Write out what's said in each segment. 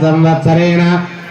संवत्सरेण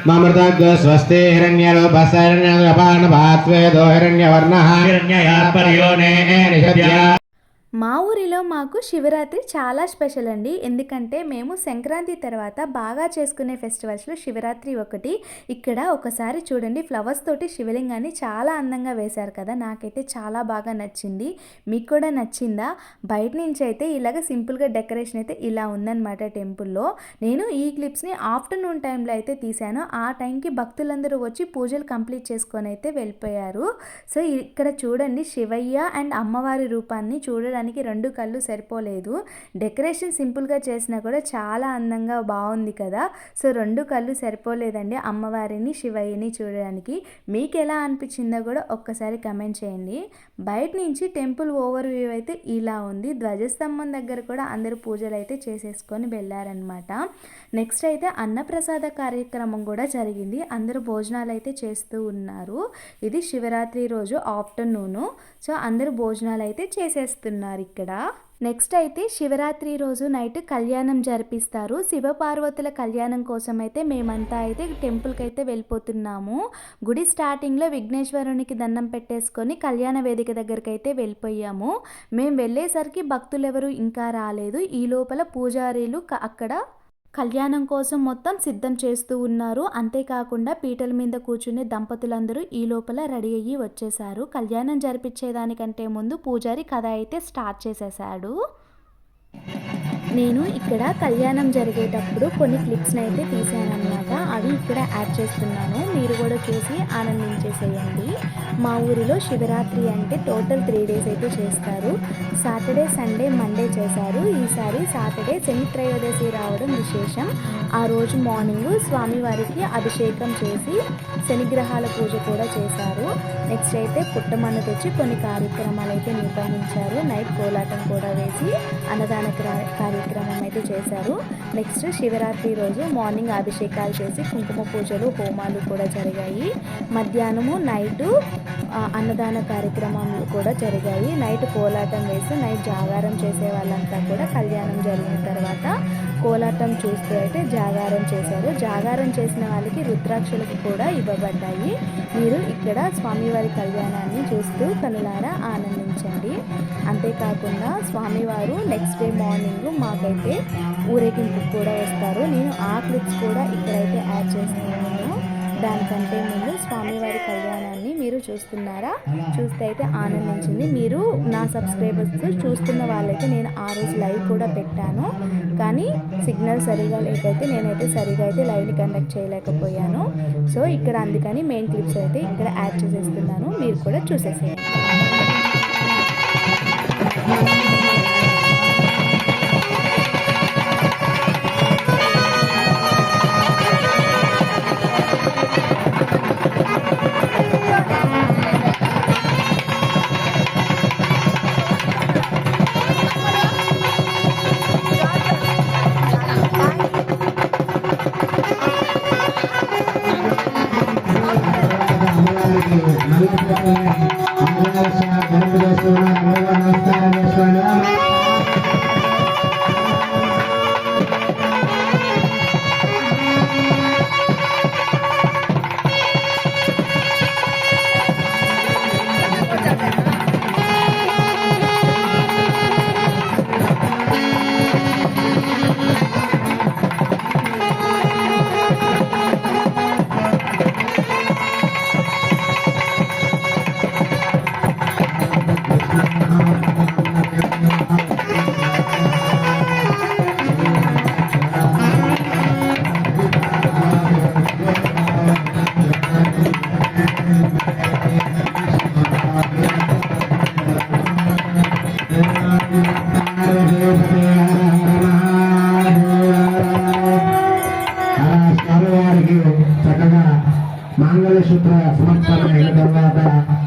ममृतग् स्वस्ति हिरण्यरूपस्यरण्यपाणपात्वेदो हिरण्यवर्णः हिरण्ययात्पर्योने निषद्या। మా ఊరిలో మాకు శివరాత్రి చాలా స్పెషల్ అండి. ఎందుకంటే మేము సంక్రాంతి తర్వాత బాగా చేసుకునే ఫెస్టివల్స్లో శివరాత్రి ఒకటి. ఇక్కడ ఒకసారి చూడండి, ఫ్లవర్స్ తోటి శివలింగాన్ని చాలా అందంగా వేశారు కదా, నాకైతే చాలా బాగా నచ్చింది. మీకు కూడా నచ్చిందా? బయట నుంచి అయితే ఇలాగ సింపుల్గా డెకరేషన్ అయితే ఇలా ఉందన్నమాట టెంపుల్లో. నేను ఈ క్లిప్స్ని ఆఫ్టర్నూన్ టైంలో అయితే తీశాను. ఆ టైంకి భక్తులందరూ వచ్చి పూజలు కంప్లీట్ చేసుకొని అయితే వెళ్ళిపోయారు. సో ఇక్కడ చూడండి, శివయ్య అండ్ అమ్మవారి రూపాన్ని చూడడానికి రెండు కళ్ళు సరిపోలేదు. డెకరేషన్ సింపుల్గా చేసినా కూడా చాలా అందంగా బాగుంది కదా. సో రెండు కళ్ళు సరిపోలేదండి అమ్మవారిని శివయ్యని చూడడానికి. మీకు ఎలా అనిపించిందో కూడా ఒక్కసారి కమెంట్ చేయండి. బయట నుంచి టెంపుల్ ఓవర్ వ్యూ అయితే ఇలా ఉంది. ధ్వజస్తంభం దగ్గర కూడా అందరూ పూజలు అయితే చేసేసుకొని వెళ్ళారనమాట. నెక్స్ట్ అయితే అన్నప్రసాద కార్యక్రమం కూడా జరిగింది. అందరూ భోజనాలు అయితే చేస్తూ ఉన్నారు. ఇది శివరాత్రి రోజు ఆఫ్టర్నూను. సో అందరూ భోజనాలు అయితే చేసేస్తున్నారు ఇక్కడ. నెక్స్ట్ అయితే శివరాత్రి రోజు నైట్ కళ్యాణం జరిపిస్తారు. శివపార్వతుల కళ్యాణం కోసం అయితే మేమంతా అయితే టెంపుల్కి అయితే వెళ్ళిపోతున్నాము. గుడి స్టార్టింగ్లో విఘ్నేశ్వరునికి దండం పెట్టేసుకొని కళ్యాణ వేదిక దగ్గరికి అయితే వెళ్ళిపోయాము. మేము వెళ్ళేసరికి భక్తులు ఎవరు ఇంకా రాలేదు. ఈ లోపల పూజారీలు అక్కడ కళ్యాణం కోసం మొత్తం సిద్ధం చేస్తూ ఉన్నారు. అంతేకాకుండా పీటల మీద కూర్చునే దంపతులందరూ ఈ లోపల రెడీ అయ్యి వచ్చేసారు. కళ్యాణం జరిపించేదానికంటే ముందు పూజారి కథ అయితే స్టార్ట్ చేసేసాడు. నేను ఇక్కడ కళ్యాణం జరిగేటప్పుడు కొన్ని క్లిప్స్ని అయితే తీసానన్నమాట. అవి ఇక్కడ యాడ్ చేస్తున్నాను. మీరు కూడా చూసి ఆనందించేసేయండి. మా ఊరిలో శివరాత్రి అంటే టోటల్ 3 days అయితే చేస్తారు. సాటర్డే, సండే, మండే చేశారు. ఈసారి సాటర్డే శని త్రయోదశి రావడం విశేషం. ఆ రోజు మార్నింగ్ స్వామివారికి అభిషేకం చేసి శనిగ్రహాల పూజ కూడా చేశారు. నెక్స్ట్ అయితే పుట్టమన్ను తెచ్చి కొన్ని కార్యక్రమాలు అయితే నిర్వహించారు. నైట్ కోలాటం కూడా వేసి అన్నదాన కార్యక్రమం అయితే చేశారు. నెక్స్ట్ శివరాత్రి రోజు మార్నింగ్ అభిషేకాలు చేసి కుంకుమ పూజలు, హోమాలు కూడా జరిగాయి. మధ్యాహ్నము నైటు అన్నదాన కార్యక్రమాలు కూడా జరిగాయి. నైట్ కోలాటం వేసి నైట్ జాగారం చేసే వాళ్ళంతా కూడా కళ్యాణం జరిగిన తర్వాత కోలాటం చూస్తూ అయితే జాగారం చేశారు. జాగారం చేసిన వాళ్ళకి రుద్రాక్షలకు కూడా ఇవ్వబడ్డాయి. మీరు ఇక్కడ స్వామివారి కళ్యాణాన్ని చూస్తూ కనులారా ఆనందించండి. అంతేకాకుండా స్వామివారు నెక్స్ట్ డే మార్నింగ్ మాకైతే ఊరేగింపు కూడా వస్తారు. నేను ఆ క్లిప్స్ కూడా ఇక్కడైతే యాడ్ చేస్తున్నాను. దానికంటే ముందు స్వామివారి కళ్యాణాన్ని మీరు చూస్తున్నారా? చూస్తే అయితే ఆనందించింది. మీరు నా సబ్స్క్రైబర్స్ చూస్తున్న వాళ్ళైతే నేను ఆ రోజు లైవ్ కూడా పెట్టాను. కానీ సిగ్నల్ సరిగా లేకైతే నేనైతే సరిగా అయితే లైవ్ని కండక్ట్ చేయలేకపోయాను. సో ఇక్కడ అందుకని మెయిన్ క్లిప్స్ అయితే ఇక్కడ యాడ్ చేసేస్తున్నాను. మీరు కూడా చూసేసేయండి. చక్కగా మాంగళ్యసూత్ర సమర్పణ అయిన తర్వాత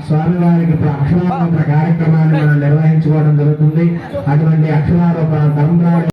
స్వామివారికి అక్షరారోపణ కార్యక్రమాన్ని మనం నిర్వహించుకోవడం జరుగుతుంది. అటువంటి అక్షరారోపణ తంత్రాలు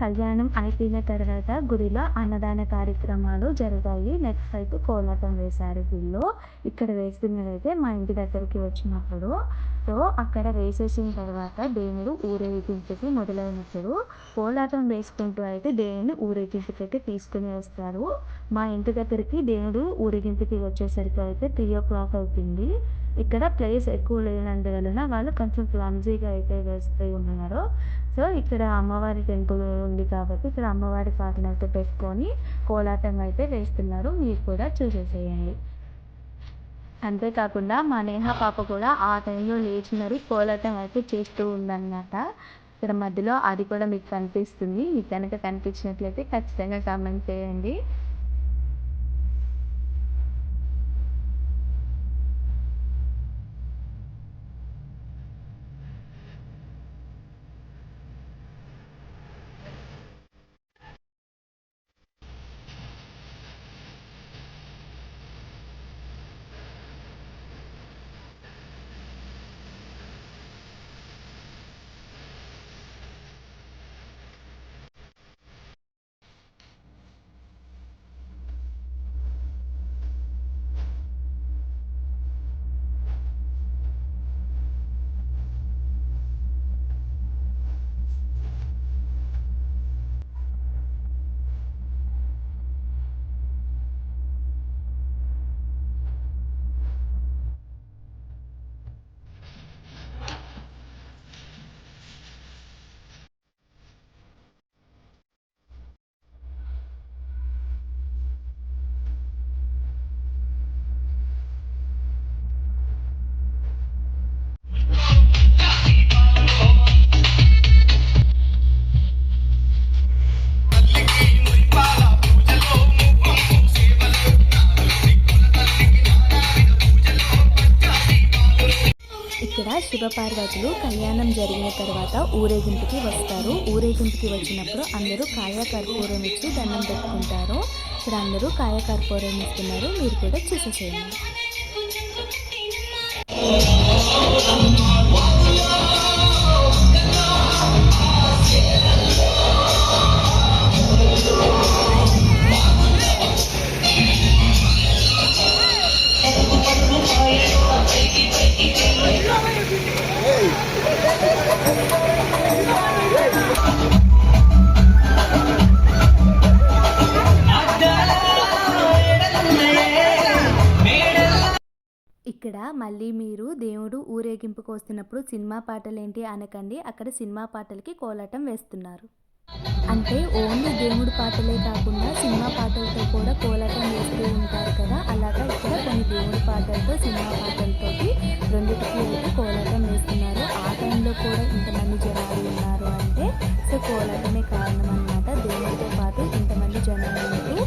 కళ్యాణం అయిపోయిన తర్వాత గుడిలో అన్నదాన కార్యక్రమాలు జరుగుతాయి. నెక్స్ట్ అయితే కోలాటం వేశారు గుడిలో. ఇక్కడ వేస్తున్నదైతే మా ఇంటి దగ్గరికి వచ్చినప్పుడు. సో అక్కడ వేసేసిన తర్వాత దేవుడు ఊరేగింపుకి మొదలైనప్పుడు కోలాటం వేసుకుంటూ అయితే దేవుడిని ఊరేగింపుకైతే తీసుకుని వస్తారు. మా ఇంటి దగ్గరికి దేవుడు ఊరేగింపుకి వచ్చేసరికి అయితే 3 o'clock అవుతుంది. ఇక్కడ ప్లేస్ ఎక్కువ లేనందువలన వాళ్ళు కొంచెం క్లమ్జీగా అయితే వేస్తూ ఉన్నారు. సో ఇక్కడ అమ్మవారి టెంపుల్ ఉంది కాబట్టి ఇక్కడ అమ్మవారి పాటను అయితే పెట్టుకొని కోలాటం అయితే వేస్తున్నారు. మీరు కూడా చూసేసేయండి. అంతేకాకుండా మా నేహ పాప కూడా ఆ టైంలో లేచి మరి కోలాటం అయితే చేస్తూ ఉందన్నమాట. ఇక్కడ మధ్యలో అది కూడా మీకు కనిపిస్తుంది. మీకు కనుక కనిపించినట్లయితే ఖచ్చితంగా కామెంట్ చేయండి. ఇక్కడ శివపార్వతులు కళ్యాణం జరిగిన తర్వాత ఊరేగింపుకి వస్తారు. ఊరేగింపుకి వచ్చినప్పుడు అందరూ కాయకర్పూరం ఇచ్చి దండం పెట్టుకుంటారు. ఇక్కడ అందరూ కాయకర్పూరం ఇస్తున్నారు. మీరు కూడా చూసేసేయండి. ఇక్కడ మళ్ళీ మీరు దేవుడు ఊరేగింపుకు వస్తున్నప్పుడు సినిమా పాటలేంటి అనకండి. అక్కడ సినిమా పాటలకి కోలాటం వేస్తున్నారు. అంటే ఓన్లీ దేవుడి పాటలే కాకుండా సినిమా పాటలతో కూడా కోలాటం వేస్తూ ఉంటారు కదా. అలాగా ఇక్కడ కొన్ని దేవుడి పాటలతో సినిమా పాటలతోటి రెండింటికి అయితే కోలాటం వేస్తున్నారు. ఆ టైంలో కూడా ఇంతమంది జనాలు ఉన్నారు అంటే సో కోలాటమే కారణం అన్నమాట. దేవుడితో పాటు ఇంతమంది జనాలు ఉంటూ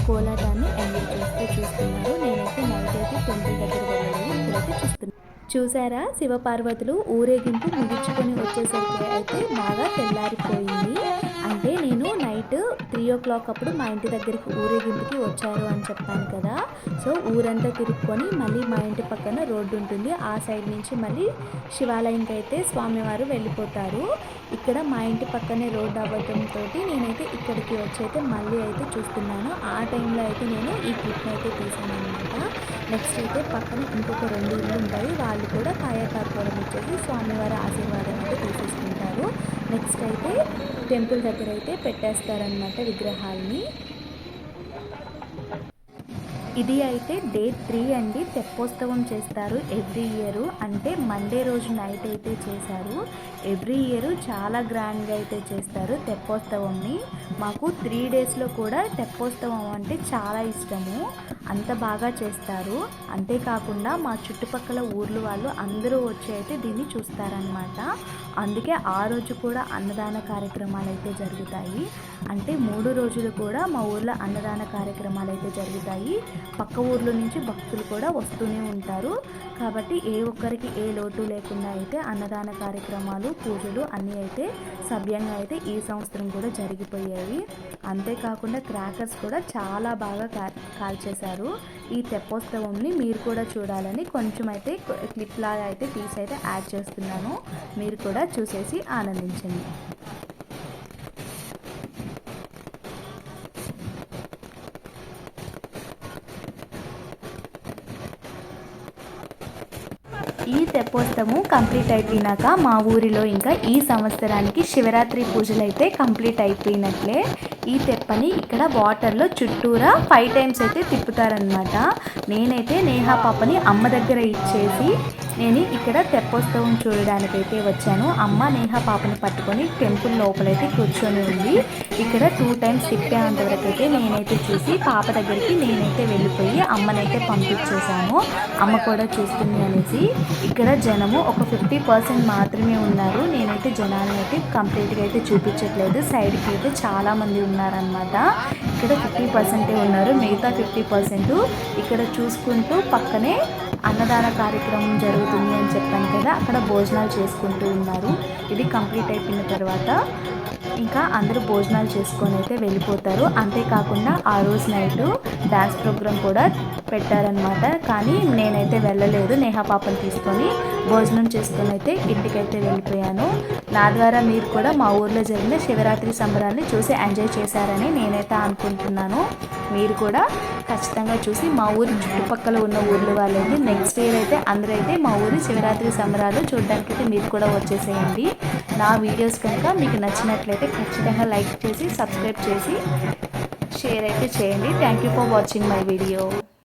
కోలాటాన్ని ఎంజాయ్ చేస్తూ చూస్తున్నారు. నేనైతే నైట్ అయితే టెంపుల్ దగ్గర వెళ్ళాను. ఇక్కడైతే చూస్తున్నాను. చూసారా, శివపార్వతులు ఊరేగింపు ముగించుకొని వచ్చేసరికి అయితే బాగా తెల్లారిపోయింది. అంటే నేను నైట్ 3 o'clock అప్పుడు మా ఇంటి దగ్గరికి ఊరేగింపుకి వచ్చారు అని చెప్పాను కదా. సో ఊరంతా తిరుక్కొని మళ్ళీ మా ఇంటి పక్కన రోడ్డు ఉంటుంది. ఆ సైడ్ నుంచి మళ్ళీ శివాలయంకి అయితే స్వామివారు వెళ్ళిపోతారు. ఇక్కడ మా ఇంటి పక్కనే రోడ్డు అవ్వడంతో నేనైతే ఇక్కడికి వచ్చి అయితే మళ్ళీ అయితే చూస్తున్నాను. ఆ టైంలో అయితే నేను ఈ క్లిప్ని అయితే తీసాను అనమాట. నెక్స్ట్ అయితే పక్కన ఇంకొక 2 ఇళ్ళు ఉంటాయి. వాళ్ళు కూడా కాయకర్పూరం ఇచ్చేసి స్వామివారి ఆశీర్వాదం అయితే తీసేసుకుంటారు. నెక్స్ట్ అయితే టెంపుల్ దగ్గర అయితే పెట్టేస్తారనమాట విగ్రహాలని. ఇది అయితే డే 3 అండి. తెప్పోత్సవం చేస్తారు ఎవ్రీ ఇయర్. అంటే మండే రోజు నైట్ అయితే చేశారు. ఎవ్రీ ఇయర్ చాలా గ్రాండ్గా అయితే చేస్తారు తెప్పోత్సవంని. మాకు 3 daysలో కూడా తెప్పోత్సవం అంటే చాలా ఇష్టము. అంత బాగా చేస్తారు. అంతేకాకుండా మా చుట్టుపక్కల ఊర్లు వాళ్ళు అందరూ వచ్చి అయితే దీన్ని చూస్తారనమాట. అందుకే ఆ రోజు కూడా అన్నదాన కార్యక్రమాలు అయితే జరుగుతాయి. అంటే 3 రోజులు కూడా మా ఊర్లో అన్నదాన కార్యక్రమాలు అయితే జరుగుతాయి. పక్క ఊర్ల నుంచి భక్తులు కూడా వస్తూనే ఉంటారు. కాబట్టి ఏ ఒక్కరికి ఏ లోటు లేకుండా అయితే అన్నదాన కార్యక్రమాలు, పూజలు అన్నీ అయితే సవ్యంగా అయితే ఈ సంవత్సరం కూడా జరిగిపోయాయి. అంతేకాకుండా క్రాకర్స్ కూడా చాలా బాగా కాల్చేశారు. ఈ తెప్పోత్సవంని మీరు కూడా చూడాలని కొంచెం అయితే క్లిప్లా అయితే తీసి అయితే యాడ్ చేస్తున్నాను. మీరు కూడా చూసేసి ఆనందించండి. ఈ తెప్పోత్సవము కంప్లీట్ అయిపోయినాక మా ఊరిలో ఇంకా ఈ సంవత్సరానికి శివరాత్రి పూజలు అయితే కంప్లీట్ అయిపోయినట్లే. ఈ తెప్పని ఇక్కడ వాటర్లో చుట్టూరా 5 టైమ్స్ అయితే తిప్పుతారనమాట. నేనైతే నేహా పాపని అమ్మ దగ్గర ఇచ్చేసి నేను ఇక్కడ తెప్పోత్సవం చూడడానికైతే వచ్చాను. అమ్మ నేహా పాపని పట్టుకొని టెంపుల్ లోపలైతే కూర్చొని ఉంది. ఇక్కడ 2 టైమ్స్ తిప్పేంత వరకు అయితే నేనైతే చూసి పాప దగ్గరికి నేనైతే వెళ్ళిపోయి అమ్మనైతే పంపించేశాను. అమ్మ కూడా చూస్తుంది అనేసి. ఇక్కడ జనము ఒక 50% మాత్రమే ఉన్నారు. నేనైతే జనాన్ని అయితే కంప్లీట్గా అయితే చూపించట్లేదు. సైడ్కి అయితే చాలామంది ఉన్నారనమాట. ఇక్కడ 50% ఉన్నారు. మిగతా 50% ఇక్కడ చూసుకుంటూ పక్కనే అన్నదాన కార్యక్రమం జరుగుతుంది అని చెప్పాను కదా, అక్కడ భోజనాలు చేసుకుంటూ ఉన్నారు. ఇది కంప్లీట్ అయిపోయిన తర్వాత ఇంకా అందరూ భోజనాలు చేసుకొని అయితే వెళ్ళిపోతారు. అంతేకాకుండా ఆ రోజు నైటు డ్యాన్స్ ప్రోగ్రామ్ కూడా పెట్టారనమాట. కానీ నేనైతే వెళ్ళలేదు. నేహా పాపను తీసుకొని భోజనం చేసుకొని అయితే ఇంటికైతే వెళ్ళిపోయాను. నా ద్వారా మీరు కూడా మా ఊర్లో జరిగిన శివరాత్రి సంబరాన్ని చూసి ఎంజాయ్ చేశారని నేనైతే అనుకుంటున్నాను. మీరు కూడా ఖచ్చితంగా చూసి మా ఊరి చుట్టుపక్కల ఉన్న ఊర్ల వాళ్ళైతే నెక్స్ట్ ఇయర్ అయితే అందరూ అయితే మా ఊరి శివరాత్రి సంబరాలు చూడడానికి అయితే మీరు కూడా వచ్చేసేయండి. నా వీడియోస్ కనుక మీకు నచ్చినట్లయితే ఖచ్చితంగా లైక్ చేసి సబ్స్క్రైబ్ చేసి షేర్ అయితే చేయండి. Thank you for watching my video.